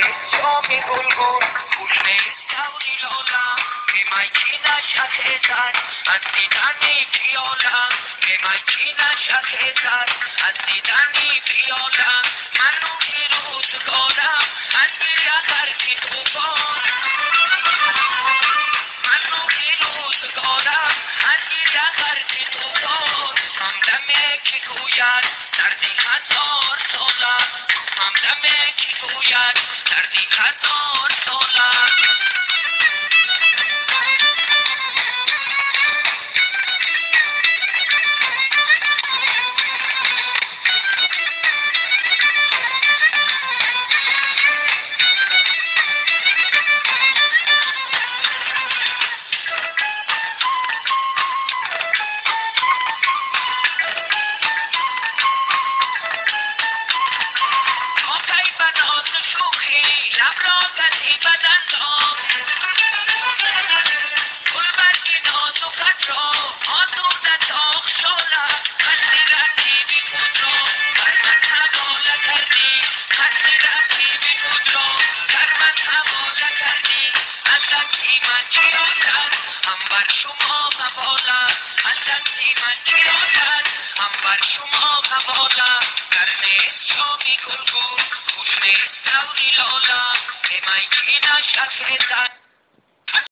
شامی گلگون خوشنه سوری لالا به من کی نشخیزد از دیدنی پیالم به من کی نشخیزد از دیدنی پیالم منو که روزگارم از بیرقر که توفان منو که روزگارم از بیرقر که توفان همدمه که گوید دردی 1000 سالم همدمه که گوید دردی 1000 سالم بر شما حوالا گرنه شامی گلگون خوشنه دوری لالا به من کی نشخیزد